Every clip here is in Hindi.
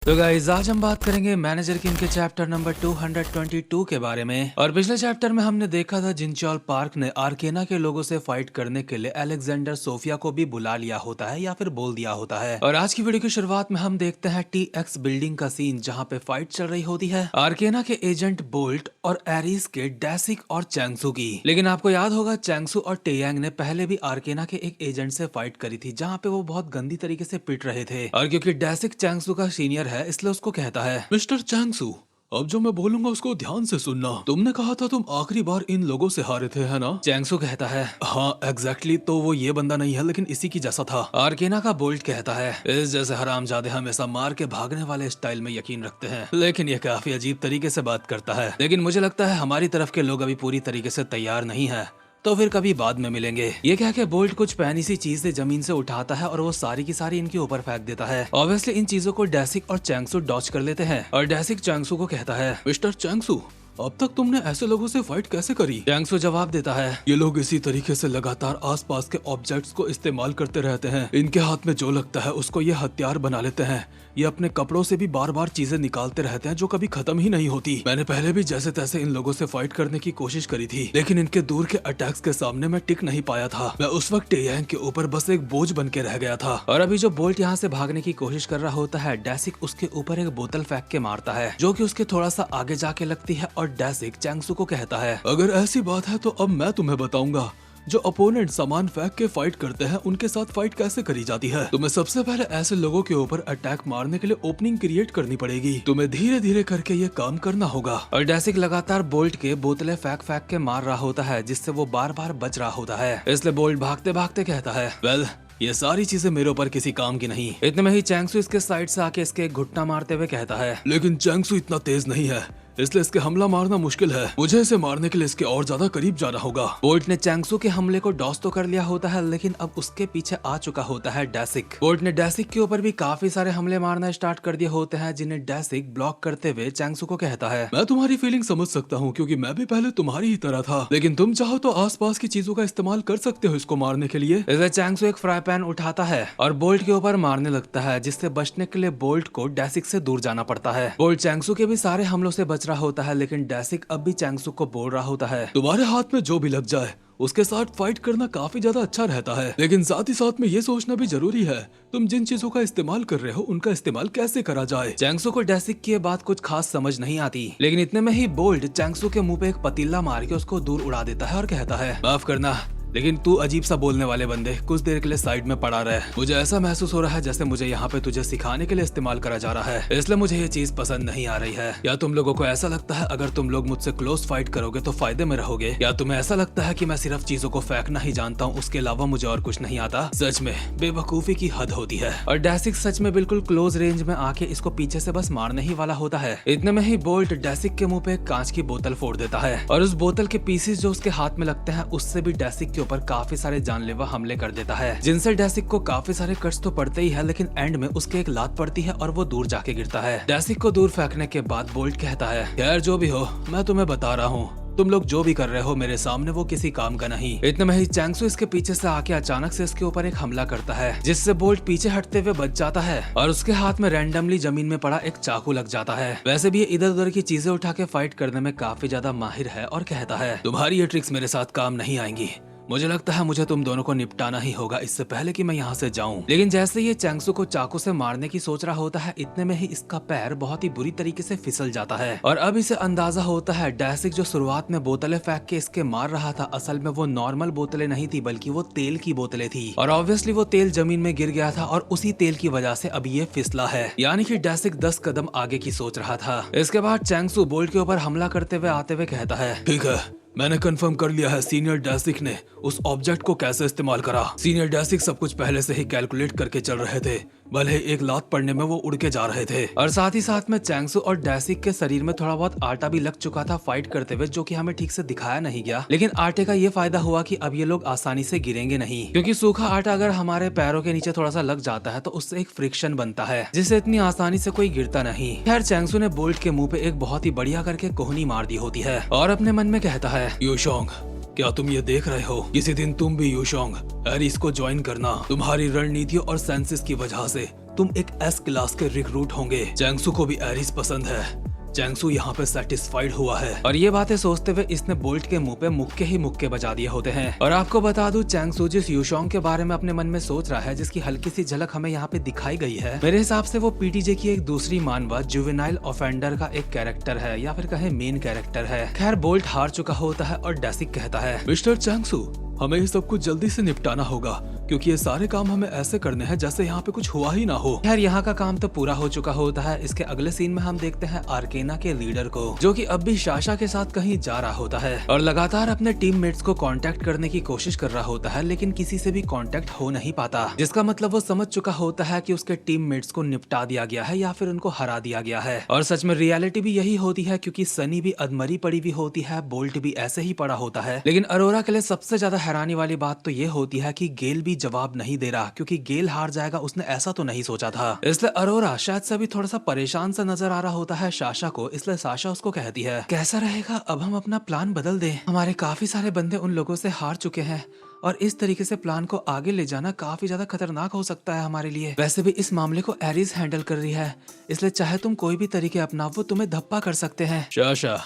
तो गाइस आज हम बात करेंगे मैनेजर किंग के चैप्टर नंबर 222 के बारे में। और पिछले चैप्टर में हमने देखा था जिनचॉल पार्क ने आर्केना के लोगों से फाइट करने के लिए अलेक्जेंडर सोफिया को भी बुला लिया होता है या फिर बोल दिया होता है। और आज की वीडियो की शुरुआत में हम देखते हैं TX बिल्डिंग का सीन जहाँ पे फाइट चल रही होती है आर्केना के एजेंट बोल्ट और एरिस के डैसिक और चैंगसू की। लेकिन आपको याद होगा चैंगसू और टेयांग ने पहले भी आर्केना के एक एजेंट से फाइट करी थी जहाँ पे वो बहुत गंदी तरीके से पिट रहे थे। और क्योंकि डैसिक चैंगसू का सीनियर है इसलिए उसको कहता है, मिस्टर चैंगसू अब जो मैं बोलूंगा उसको ध्यान से सुनना। तुमने कहा था तुम आखिरी बार इन लोगों से हारे थे, है ना? चैंगसू कहता है, हाँ एग्जैक्टली, तो वो ये बंदा नहीं है लेकिन इसी की जैसा था। आर्केना का बोल्ट कहता है, इस जैसे हरामजादे हमेशा मार के भागने वाले स्टाइल में यकीन रखते हैं, लेकिन ये काफी अजीब तरीके से बात करता है। लेकिन मुझे लगता है हमारी तरफ के लोग अभी पूरी तरीके से तैयार नहीं है, तो फिर कभी बाद में मिलेंगे। ये कह के बोल्ट कुछ पहनी सी चीज से जमीन से उठाता है और वो सारी की सारी इनके ऊपर फेंक देता है। ऑब्वियसली इन चीजों को डैसिक और चैंगसू डॉच कर लेते हैं और डैसिक चैंगसू को कहता है, मिस्टर चैंगसू अब तक तुमने ऐसे लोगों से फाइट कैसे करी? चैंगसू जवाब देता है, ये लोग इसी तरीके से लगातार आसपास के ऑब्जेक्ट्स को इस्तेमाल करते रहते हैं। इनके हाथ में जो लगता है उसको ये हथियार बना लेते हैं। ये अपने कपड़ों से भी बार बार चीजें निकालते रहते हैं जो कभी खत्म ही नहीं होती। मैंने पहले भी जैसे तैसे इन लोगों से फाइट करने की कोशिश करी थी, लेकिन इनके दूर के अटैक्स के सामने मैं टिक नहीं पाया था। मैं उस वक्त टेयांग के ऊपर बस एक बोझ बन के रह गया था। और अभी जो बोल्ट यहाँ से भागने की कोशिश कर रहा होता है, डैसिक उसके ऊपर एक बोतल फेंक के मारता है जो कि उसके थोड़ा सा आगे जाके लगती है और डैसिक चैंगसू को कहता है, अगर ऐसी बात है तो अब मैं तुम्हें बताऊंगा जो अपोनेंट सामान फेंक के फाइट करते हैं उनके साथ फाइट कैसे करी जाती है। तुम्हें सबसे पहले ऐसे लोगों के ऊपर अटैक मारने के लिए ओपनिंग क्रिएट करनी पड़ेगी। तुम्हें धीरे धीरे करके ये काम करना होगा। और डैसिक लगातार बोल्ट के बोतलें फेंक फेंक के मार रहा होता है जिससे वो बार बार बच रहा होता है। इसलिए बोल्ट भागते भागते कहता है, वेल ये सारी चीजें मेरे ऊपर किसी काम की नहीं। इतने में ही चैंगसू इसके साइड से आके इसके एक घुटना मारते हुए कहता है, लेकिन चैंगसू इतना तेज नहीं है इसलिए इसके हमला मारना मुश्किल है। मुझे इसे मारने के लिए इसके और ज्यादा करीब जाना होगा। बोल्ट ने चैंगसू के हमले को डॉस तो कर लिया होता है लेकिन अब उसके पीछे आ चुका होता है डैसिक। बोल्ट ने डैसिक के ऊपर भी काफी सारे हमले मारना स्टार्ट कर दिए होते हैं जिन्हें डैसिक ब्लॉक करते हुए चैंगसू को कहता है, मैं तुम्हारी फीलिंग समझ सकता हूँ क्योंकि मैं भी पहले तुम्हारी ही तरह था, लेकिन तुम चाहो तो आसपास की चीजों का इस्तेमाल कर सकते हो इसको मारने के लिए। इसे चैंगसू एक फ्राई पैन उठाता है और बोल्ट के ऊपर मारने लगता है जिससे बचने के लिए बोल्ट को डैसिक से दूर जाना पड़ता है। बोल्ट चैंगसू के भी सारे हमलों से बच रहा होता है लेकिन डैसिक अब भी चैंगसू को बोल रहा होता है, तुम्हारे हाथ में जो भी लग जाए उसके साथ फाइट करना काफी ज्यादा अच्छा रहता है, लेकिन साथ ही साथ में ये सोचना भी जरूरी है तुम जिन चीजों का इस्तेमाल कर रहे हो उनका इस्तेमाल कैसे करा जाए। चैंगसू को डैसिक की ये बात कुछ खास समझ नहीं आती, लेकिन इतने में ही बोल्ट चैंगसू के मुंह पे एक पतीला मार के उसको दूर उड़ा देता है और कहता है, माफ करना लेकिन तू अजीब सा बोलने वाले बंदे कुछ देर के लिए साइड में पड़ा रहे। मुझे ऐसा महसूस हो रहा है जैसे मुझे यहाँ पे तुझे सिखाने के लिए इस्तेमाल करा जा रहा है, इसलिए मुझे ये चीज पसंद नहीं आ रही है। या तुम लोगों को ऐसा लगता है अगर तुम लोग मुझसे क्लोज फाइट करोगे तो फायदे में रहोगे, या तुम्हें ऐसा लगता है कि मैं सिर्फ चीजों को फेंकना ही जानता हूँ उसके अलावा मुझे और कुछ नहीं आता। सच में बेवकूफी की हद होती है। और डैसिक सच में बिल्कुल क्लोज रेंज में आके इसको पीछे से बस मारने ही वाला होता है। इतने में ही बोल्ट डैसिक के मुंह पे कांच की बोतल फोड़ देता है और उस बोतल के पीसेस जो उसके हाथ में लगते हैं उससे भी डैसिक के ऊपर काफी सारे जानलेवा हमले कर देता है जिनसे डैसिक को काफी सारे कट्स तो पड़ते ही है, लेकिन एंड में उसके एक लात पड़ती है और वो दूर जाके गिरता है। डैसिक को दूर फेंकने के बाद बोल्ट कहता है, खैर जो भी हो मैं तुम्हें बता रहा हूँ तुम लोग जो भी कर रहे हो मेरे सामने वो किसी काम का नहीं। इतने में ही चैंगसू इसके पीछे से आके अचानक से इसके ऊपर एक हमला करता है जिससे बोल्ट पीछे हटते हुए बच जाता है और उसके हाथ में रैंडमली जमीन में पड़ा एक चाकू लग जाता है। वैसे भी ये इधर उधर की चीजें उठा के फाइट करने में काफी ज्यादा माहिर है और कहता है, तुम्हारी ये ट्रिक्स मेरे साथ काम नहीं आएंगी। मुझे लगता है मुझे तुम दोनों को निपटाना ही होगा इससे पहले कि मैं यहाँ से जाऊं। लेकिन जैसे ये चैंगसू को चाकू से मारने की सोच रहा होता है इतने में ही इसका पैर बहुत ही बुरी तरीके से फिसल जाता है और अब इसे अंदाजा होता है डैसिक जो शुरुआत में बोतलें फेंक के इसके मार रहा था असल में वो नॉर्मल बोतलें नहीं थी बल्कि वो तेल की बोतलें थी और ऑब्वियसली वो तेल जमीन में गिर गया था और उसी तेल की वजह से अब ये फिसला है, यानी कि डैसिक 10 कदम आगे की सोच रहा था। इसके बाद चैंगसू बोल्ट के ऊपर हमला करते हुए आते हुए कहता है, ठीक है मैंने कंफर्म कर लिया है सीनियर डैसिक ने उस ऑब्जेक्ट को कैसे इस्तेमाल करा। सीनियर डैसिक सब कुछ पहले से ही कैलकुलेट करके चल रहे थे, भले एक लात पड़ने में वो उड़ के जा रहे थे। और साथ ही साथ में चैंगसू और डैसिक के शरीर में थोड़ा बहुत आटा भी लग चुका था फाइट करते हुए, जो कि हमें ठीक से दिखाया नहीं गया, लेकिन आटे का ये फायदा हुआ कि अब ये लोग आसानी से गिरेंगे नहीं, क्योंकि सूखा आटा अगर हमारे पैरों के नीचे थोड़ा सा लग जाता है तो उससे एक फ्रिक्शन बनता है जिससे इतनी आसानी से कोई गिरता नहीं। खैर चैंगसू ने बोल्ट के मुंह पे एक बहुत ही बढ़िया करके कोहनी मार दी होती है और अपने मन में कहता है, यूशोंग क्या तुम ये देख रहे हो, किसी दिन तुम भी यूशोंग एरिस को ज्वाइन करना। तुम्हारी रणनीतियों और सेंसेस की वजह से तुम एक एस क्लास के रिक्रूट होंगे। चैंगसू को भी एरिस पसंद है। चैंगसू यहाँ पे सेटिस्फाइड हुआ है। और ये बातें सोचते हुए इसने बोल्ट के मुंह पे मुक्के ही मुक्के बजा दिए होते हैं। और आपको बता दूं, चैंगसू जिस यूशोंग के बारे में अपने मन में सोच रहा है, जिसकी हल्की सी झलक हमें यहाँ पे दिखाई गई है, मेरे हिसाब से वो पीटीजे की एक दूसरी मानवा जुवेनाइल ऑफेंडर का एक कैरेक्टर है, या फिर कहे मेन कैरेक्टर है। खैर, बोल्ट हार चुका होता है और डेसिक कहता है, मिस्टर चैंगसू, हमें ये सब कुछ जल्दी से निपटाना होगा, क्योंकि ये सारे काम हमें ऐसे करने हैं जैसे यहाँ पे कुछ हुआ ही ना हो। खैर, यहाँ का काम तो पूरा हो चुका होता है। इसके अगले सीन में हम देखते हैं आर्केना के लीडर को, जो कि अब भी शाशा के साथ कहीं जा रहा होता है और लगातार अपने टीममेट्स को कांटेक्ट करने की कोशिश कर रहा होता है, लेकिन किसी से भी कांटेक्ट हो नहीं पाता, जिसका मतलब वो समझ चुका होता है कि उसके टीममेट्स को निपटा दिया गया है या फिर उनको हरा दिया गया है। और सच में रियलिटी भी यही होती है, क्योंकि सनी भी अधमरी पड़ी हुई होती है, बोल्ट भी ऐसे ही पड़ा होता है। लेकिन अरोरा के लिए सबसे ज्यादा हैरानी वाली बात तो ये होती है कि गेल भी जवाब नहीं दे रहा, क्योंकि गेल हार जाएगा उसने ऐसा तो नहीं सोचा था। इसलिए अरोरा शायद से भी थोड़ा सा परेशान सा नजर आ रहा होता है साशा को। इसलिए साशा उसको कहती है, कैसा रहेगा अब हम अपना प्लान बदल दें? हमारे काफी सारे बंदे उन लोगों से हार चुके हैं और इस तरीके से प्लान को आगे ले जाना काफी ज्यादा खतरनाक हो सकता है हमारे लिए। वैसे भी इस मामले को एरिस हैंडल कर रही है, इसलिए चाहे तुम कोई भी तरीके अपनाओ, वो तुम्हें धप्पा कर सकते हैं। साशा,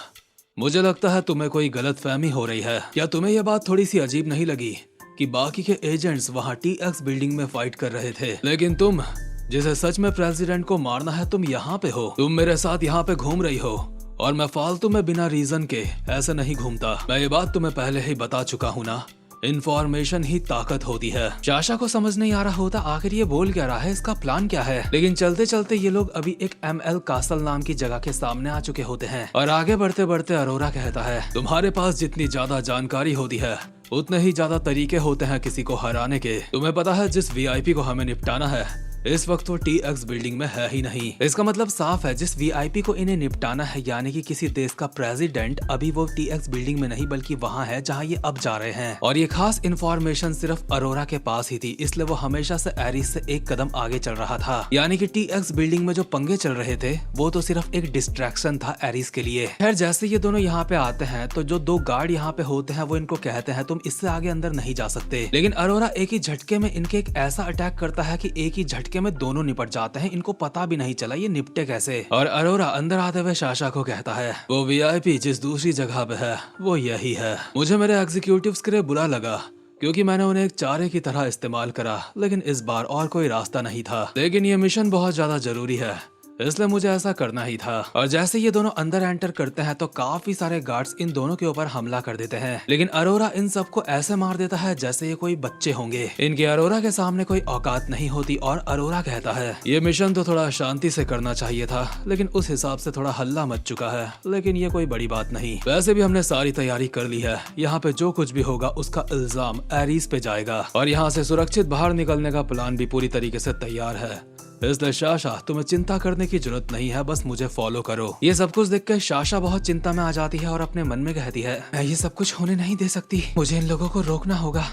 मुझे लगता है तुम्हें कोई गलतफहमी हो रही है। क्या तुम्हें यह बात थोड़ी सी अजीब नहीं लगी कि बाकी के एजेंट्स वहाँ TX बिल्डिंग में फाइट कर रहे थे, लेकिन तुम, जिसे सच में प्रेसिडेंट को मारना है, तुम यहाँ पे हो, तुम मेरे साथ यहाँ पे घूम रही हो, और मैं फालतू में बिना रीजन के ऐसे नहीं घूमता। मैं ये बात तुम्हें पहले ही बता चुका हूँ ना, इन्फॉर्मेशन ही ताकत होती है। साशा को समझ नहीं आ रहा होता आखिर ये बोल क्या रहा है, इसका प्लान क्या है। लेकिन चलते चलते ये लोग अभी एक ML कासल नाम की जगह के सामने आ चुके होते हैं और आगे बढ़ते बढ़ते अरोरा कहता है, तुम्हारे पास जितनी ज्यादा जानकारी होती है उतने ही ज्यादा तरीके होते हैं किसी को हराने के। तुम्हें पता है जिस VIP को हमें निपटाना है इस वक्त वो TX बिल्डिंग में है ही नहीं। इसका मतलब साफ है, जिस VIP को इन्हें निपटाना है यानी कि किसी देश का प्रेसिडेंट, अभी वो TX बिल्डिंग में नहीं बल्कि वहाँ है जहाँ ये अब जा रहे हैं। और ये खास इन्फॉर्मेशन सिर्फ अरोरा के पास ही थी, इसलिए वो हमेशा से एरिस से एक कदम आगे चल रहा था। यानी कि TX बिल्डिंग में जो पंगे चल रहे थे वो तो सिर्फ एक डिस्ट्रैक्शन था एरिस के लिए। खैर, जैसे ये दोनों यहाँ पे आते हैं तो जो दो गार्ड यहाँ पे होते हैं वो इनको कहते हैं तुम इससे आगे अंदर नहीं जा सकते। लेकिन अरोरा एक ही झटके में इनके एक ऐसा अटैक करता है कि एक ही झटके में दोनों निपट जाते हैं। इनको पता भी नहीं चला ये निपटे कैसे। और अरोरा अंदर आते हुए साशा को कहता है, वो VIP जिस दूसरी जगह पे है वो यही है। मुझे मेरे एग्जीक्यूटिव्स के लिए बुरा लगा क्योंकि मैंने उन्हें एक चारे की तरह इस्तेमाल करा, लेकिन इस बार और कोई रास्ता नहीं था। लेकिन ये मिशन बहुत ज्यादा जरूरी है, इसलिए मुझे ऐसा करना ही था। और जैसे ये दोनों अंदर एंटर करते हैं तो काफी सारे गार्ड्स इन दोनों के ऊपर हमला कर देते हैं, लेकिन अरोरा इन सबको ऐसे मार देता है जैसे ये कोई बच्चे होंगे। इनके अरोरा के सामने कोई औकात नहीं होती और अरोरा कहता है, ये मिशन तो थोड़ा शांति से करना चाहिए था, लेकिन उस हिसाब से थोड़ा हल्ला मच चुका है, लेकिन ये कोई बड़ी बात नहीं। वैसे भी हमने सारी तैयारी कर ली है, यहाँ पे जो कुछ भी होगा उसका इल्जाम एरिस पे जाएगा और यहाँ से सुरक्षित बाहर निकलने का प्लान भी पूरी तरीके से तैयार है। इसलिए साशा, तुम्हें चिंता करने की जरूरत नहीं है, बस मुझे फॉलो करो। ये सब कुछ देखकर साशा बहुत चिंता में आ जाती है और अपने मन में कहती है, मैं ये सब कुछ होने नहीं दे सकती, मुझे इन लोगों को रोकना होगा।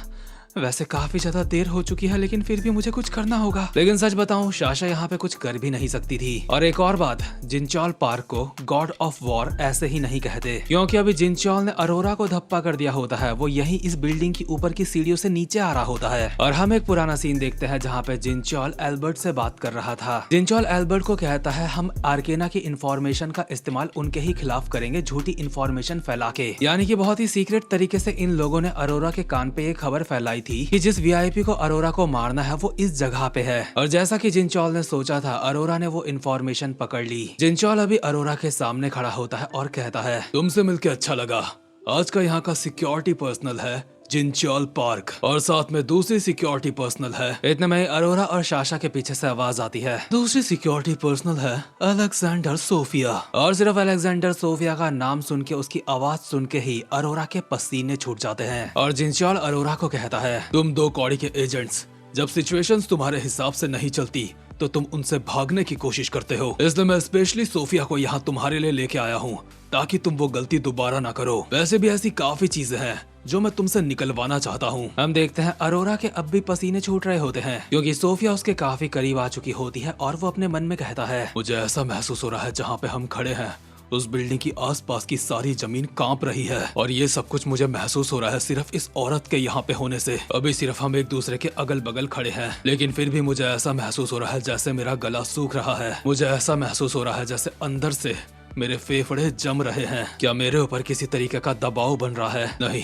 वैसे काफी ज्यादा देर हो चुकी है, लेकिन फिर भी मुझे कुछ करना होगा। लेकिन सच बताऊं, साशा यहाँ पे कुछ कर भी नहीं सकती थी। और एक और बात, जिनचॉल पार्क को गॉड ऑफ वॉर ऐसे ही नहीं कहते, क्योंकि अभी जिनचॉल ने अरोरा को धप्पा कर दिया होता है। वो यही इस बिल्डिंग की ऊपर की सीढ़ियों से नीचे आ रहा होता है और हम एक पुराना सीन देखते हैं जहाँ पे जिनचॉल एल्बर्ट से बात कर रहा था। जिनचॉल एल्बर्ट को कहता है, हम आर्केना की इन्फॉर्मेशन का इस्तेमाल उनके ही खिलाफ करेंगे, झूठी इन्फॉर्मेशन फैला के। यानी कि बहुत ही सीक्रेट तरीके से इन लोगों ने अरोरा के कान पे एक खबर फैलाई थी कि जिस VIP को अरोरा को मारना है वो इस जगह पे है। और जैसा कि जिनचॉल ने सोचा था, अरोरा ने वो इन्फॉर्मेशन पकड़ ली। जिनचॉल अभी अरोरा के सामने खड़ा होता है और कहता है, तुमसे मिलकर अच्छा लगा। आज का यहाँ का सिक्योरिटी पर्सनल है जिनचॉल पार्क और साथ में दूसरी सिक्योरिटी पर्सनल है। इतने में अरोरा और साशा के पीछे से आवाज आती है, दूसरी सिक्योरिटी पर्सनल है अलेक्जेंडर सोफिया। और सिर्फ अलेक्जेंडर सोफिया का नाम सुन के, उसकी आवाज सुन के ही अरोरा के पसीने छूट जाते हैं। और जिनचॉल अरोरा को कहता है, तुम दो कौड़ी के एजेंट्स, जब सिचुएशंस तुम्हारे हिसाब से नहीं चलती तो तुम उनसे भागने की कोशिश करते हो। इसलिए मैं स्पेशली सोफिया को यहाँ तुम्हारे लिए लेके आया हूँ ताकि तुम वो गलती दोबारा ना करो। वैसे भी ऐसी काफी चीजें हैं जो मैं तुमसे निकलवाना चाहता हूँ। हम देखते हैं अरोरा के अब भी पसीने छूट रहे होते हैं क्योंकि सोफिया उसके काफी करीब आ चुकी होती है और वो अपने मन में कहता है, मुझे ऐसा महसूस हो रहा है जहाँ पे हम खड़े हैं उस बिल्डिंग की आसपास की सारी जमीन कांप रही है और ये सब कुछ मुझे महसूस हो रहा है सिर्फ इस औरत के यहाँ पे होने से। अभी सिर्फ हम एक दूसरे के अगल बगल खड़े हैं, लेकिन फिर भी मुझे ऐसा महसूस हो रहा है जैसे मेरा गला सूख रहा है। मुझे ऐसा महसूस हो रहा है जैसे अंदर से मेरे फेफड़े जम रहे हैं। क्या मेरे ऊपर किसी तरीके का दबाव बन रहा है? नहीं,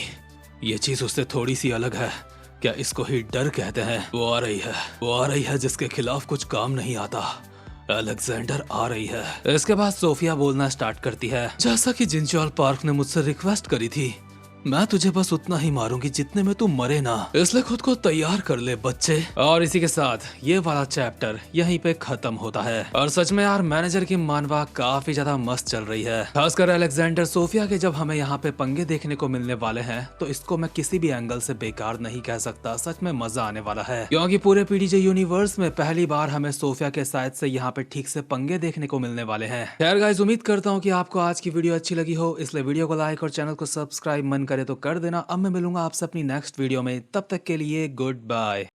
ये चीज उससे थोड़ी सी अलग है। क्या इसको ही डर कहते हैं? वो आ रही है जिसके खिलाफ कुछ काम नहीं आता। अलेक्जेंडर आ रही है। इसके बाद सोफिया बोलना स्टार्ट करती है, जैसा कि जिनचॉल पार्क ने मुझसे रिक्वेस्ट करी थी, मैं तुझे बस उतना ही मारूंगी जितने में तू मरे ना, इसलिए खुद को तैयार कर ले बच्चे। और इसी के साथ ये वाला चैप्टर यहीं पे खत्म होता है। और सच में यार मैनेजर की मानवा काफी ज्यादा मस्त चल रही है, खासकर अलेक्जेंडर सोफिया के जब हमें यहाँ पे पंगे देखने को मिलने वाले हैं तो इसको मैं किसी भी एंगल से बेकार नहीं कह सकता। सच में मजा आने वाला है, क्योंकि पूरे पीडीजे यूनिवर्स में पहली बार हमें सोफिया के साइड से यहाँ पे ठीक से पंगे देखने को मिलने वाले हैं। खैर गाइस, उम्मीद करता हूँ कि आपको आज की वीडियो अच्छी लगी हो, इसलिए वीडियो को लाइक और चैनल को सब्सक्राइब मन करे तो कर देना। अब मैं मिलूंगा आपसे अपनी नेक्स्ट वीडियो में, तब तक के लिए गुड बाय।